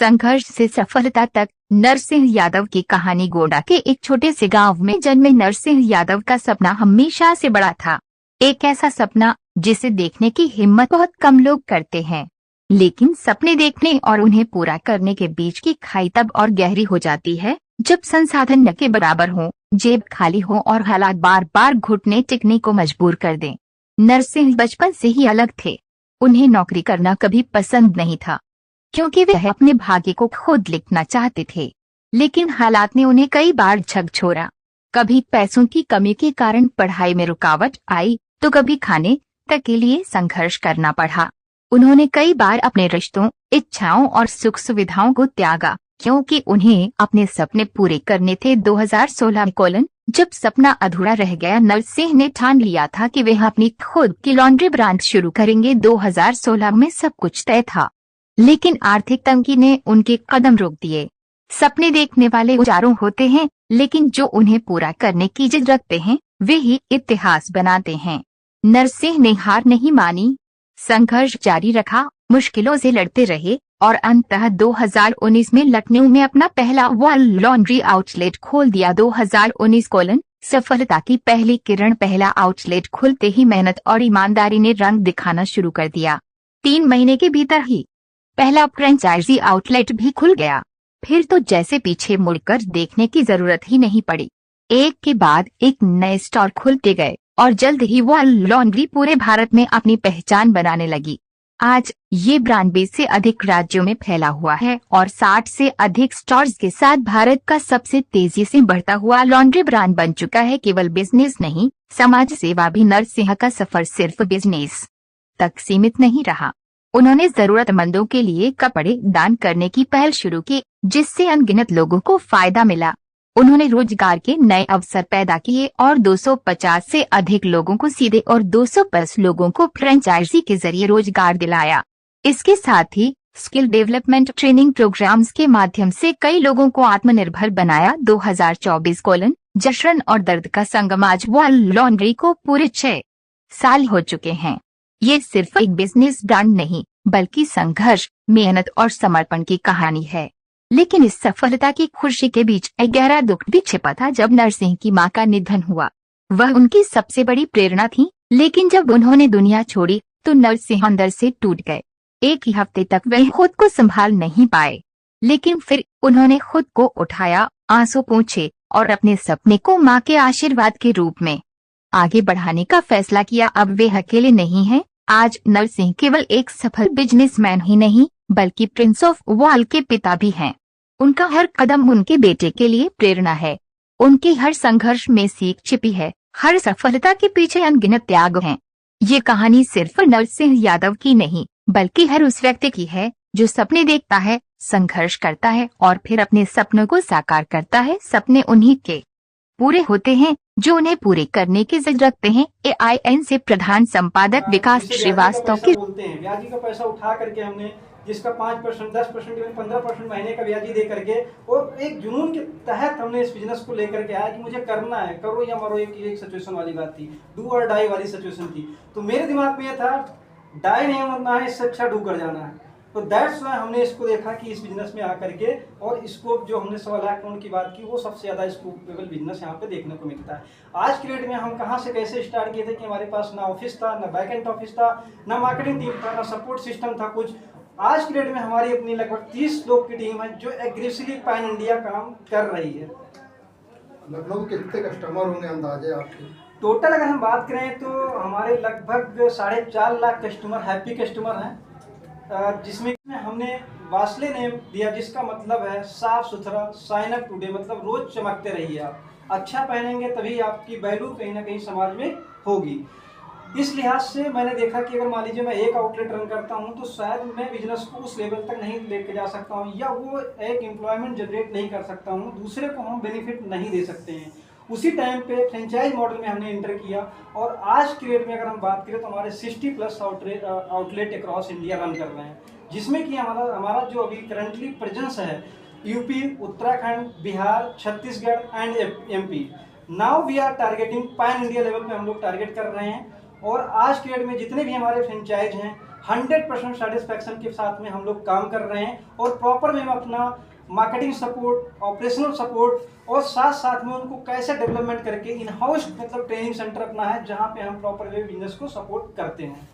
संघर्ष से सफलता तक। नरसिंह यादव की कहानी। गोंडा के एक छोटे से गांव में जन्मे नरसिंह यादव का सपना हमेशा से बड़ा था। एक ऐसा सपना जिसे देखने की हिम्मत बहुत कम लोग करते हैं, लेकिन सपने देखने और उन्हें पूरा करने के बीच की खाई तब और गहरी हो जाती है जब संसाधन न के बराबर हो, जेब खाली हो और हालात बार बार घुटने टेकने को मजबूर कर दें। नरसिंह बचपन से ही अलग थे। उन्हें नौकरी करना कभी पसंद नहीं था, क्योंकि वे अपने भाग्य को खुद लिखना चाहते थे। लेकिन हालात ने उन्हें कई बार झकझोरा। कभी पैसों की कमी के कारण पढ़ाई में रुकावट आई, तो कभी खाने तक के लिए संघर्ष करना पड़ा। उन्होंने कई बार अपने रिश्तों, इच्छाओं और सुख सुविधाओं को त्यागा, क्योंकि उन्हें अपने सपने पूरे करने थे। 2016 जब सपना अधूरा रह गया, नरसिंह ने ठान लिया था कि वे अपनी खुद की लॉन्ड्री ब्रांड शुरू करेंगे। 2016 में सब कुछ तय था, लेकिन आर्थिक तंगी ने उनके कदम रोक दिए। सपने देखने वाले हजारों होते हैं, लेकिन जो उन्हें पूरा करने की जिद रखते हैं वे ही इतिहास बनाते हैं। नरसिंह ने हार नहीं मानी, संघर्ष जारी रखा, मुश्किलों से लड़ते रहे और अंततः 2019 में लखनऊ में अपना पहला वॉल लॉन्ड्री आउटलेट खोल दिया। 2019 सफलता की पहली किरण। पहला आउटलेट खुलते ही मेहनत और ईमानदारी ने रंग दिखाना शुरू कर दिया। 3 महीने के भीतर ही पहला फ्रेंचाइजी आउटलेट भी खुल गया। फिर तो जैसे पीछे मुड़कर देखने की जरूरत ही नहीं पड़ी। एक के बाद एक नए स्टोर खुलते गए और जल्द ही वॉल लॉन्ड्री पूरे भारत में अपनी पहचान बनाने लगी। आज ये ब्रांड 20 से अधिक राज्यों में फैला हुआ है और 60 से अधिक स्टोर्स के साथ भारत का सबसे तेजी से बढ़ता हुआ लॉन्ड्री ब्रांड बन चुका है। केवल बिजनेस नहीं, समाज सेवा भी। नरसिंह का सफर सिर्फ बिजनेस तक सीमित नहीं रहा। उन्होंने जरूरतमंदों के लिए कपड़े दान करने की पहल शुरू की, जिससे अनगिनत लोगों को फायदा मिला। उन्होंने रोजगार के नए अवसर पैदा किए और 250 से अधिक लोगों को सीधे और 250 लोगों को फ्रेंचाइजी के जरिए रोजगार दिलाया। इसके साथ ही स्किल डेवलपमेंट ट्रेनिंग प्रोग्राम्स के माध्यम से कई लोगों को आत्मनिर्भर बनाया। 2024 जश्न और दर्द का संगम। आज वॉल लॉन्ड्री को पूरे 6 साल हो चुके हैं। ये सिर्फ एक बिजनेस ब्रांड नहीं, बल्कि संघर्ष, मेहनत और समर्पण की कहानी है। लेकिन इस सफलता की खुशी के बीच एक गहरा दुख भी छिपा था। जब नरसिंह की मां का निधन हुआ, वह उनकी सबसे बड़ी प्रेरणा थी, लेकिन जब उन्होंने दुनिया छोड़ी तो नरसिंह अंदर से टूट गए। एक ही हफ्ते तक वे खुद को संभाल नहीं पाए, लेकिन फिर उन्होंने खुद को उठाया, आंसू पोंछे और अपने सपने को मां के आशीर्वाद के रूप में आगे बढ़ाने का फैसला किया। अब वे अकेले नहीं हैं। आज नरसिंह केवल एक सफल बिजनेसमैन ही नहीं, बल्कि प्रिंस ऑफ वॉल के पिता भी हैं। उनका हर कदम उनके बेटे के लिए प्रेरणा है। उनके हर संघर्ष में सीख छिपी है। हर सफलता के पीछे अनगिनत त्याग हैं। ये कहानी सिर्फ नरसिंह यादव की नहीं, बल्कि हर उस व्यक्ति की है जो सपने देखता है, संघर्ष करता है और फिर अपने सपनों को साकार करता है। सपने उन्हीं के पूरे होते हैं जो उन्हें पूरे करने की जिद रखते हैं। AIN से प्रधान संपादक विकास श्रीवास्तव की बोलते हैं। ब्याजी का पैसा उठा करके हमने, जिसका 5%, 10%, 15% महीने का ब्याजी दे करके, और एक जुनून के तहत हमने इस बिजनेस को लेकर के आया कि मुझे करना है, करो या मरो। एक सिचुएशन वाली बात थी, डू और डाई वाली सिचुएशन थी। तो मेरे दिमाग में यह था, डाई नहीं मरना है, इससे अच्छा डू कर जाना है। तो दैट्स वाई हमने इसको देखा कि इस बिजनेस में आकर के, और स्कोप जो हमने 1.25 लाख करोड़ की बात की, वो सबसे ज्यादा स्कोपेबल बिजनेस यहाँ पे देखने को मिलता है। आज की डेट में हम कहाँ से कैसे स्टार्ट किए थे कि हमारे पास ना ऑफिस था, ना बैक एंड ऑफिस था, ना मार्केटिंग टीम था, ना सपोर्ट सिस्टम था कुछ। आज की डेट में हमारी अपनी लगभग 30 लोग की टीम है जो एग्रेसिवली पैन इंडिया काम कर रही है। लखनऊ के कितने कस्टमर होंगे अंदाजे आपके? टोटल अगर हम बात करें तो हमारे लगभग 4.5 लाख कस्टमर हैप्पी कस्टमर हैं, जिसमें हमने वास्ले नेम दिया, जिसका मतलब है साफ सुथरा, साइन अप टुडे, मतलब रोज चमकते रहिए। आप अच्छा पहनेंगे तभी आपकी वैल्यू कहीं ना कहीं समाज में होगी। इस लिहाज से मैंने देखा कि अगर मान लीजिए मैं एक आउटलेट रन करता हूं तो शायद मैं बिजनेस को उस लेवल तक नहीं लेके जा सकता हूं, या वो एक एम्प्लॉयमेंट जनरेट नहीं कर सकता हूं, दूसरे को हम बेनिफिट नहीं दे सकते हैं। उसी टाइम पे फ्रेंचाइज मॉडल में हमने इंटर किया, और आज की डेट में अगर हम बात करें तो हमारे 60+ आउटलेट अक्रॉस इंडिया रन कर रहे हैं, जिसमें कि हमारा जो अभी करंटली प्रेजेंस है UP, Uttarakhand, Bihar, Chhattisgarh and MP। Now we are targeting pan India level पे हम लोग टारगेट कर रहे हैं। और आज के डेट में जितने भी हमारे फ्रेंचाइज हैं 100% सेटिस्फैक्शन के साथ में हम लोग काम कर रहे हैं और प्रॉपर में अपना मार्केटिंग सपोर्ट, ऑपरेशनल सपोर्ट और साथ साथ में उनको कैसे डेवलपमेंट करके इन हाउस मतलब ट्रेनिंग सेंटर अपना है जहां पे हम प्रॉपर वे बिजनेस को सपोर्ट करते हैं।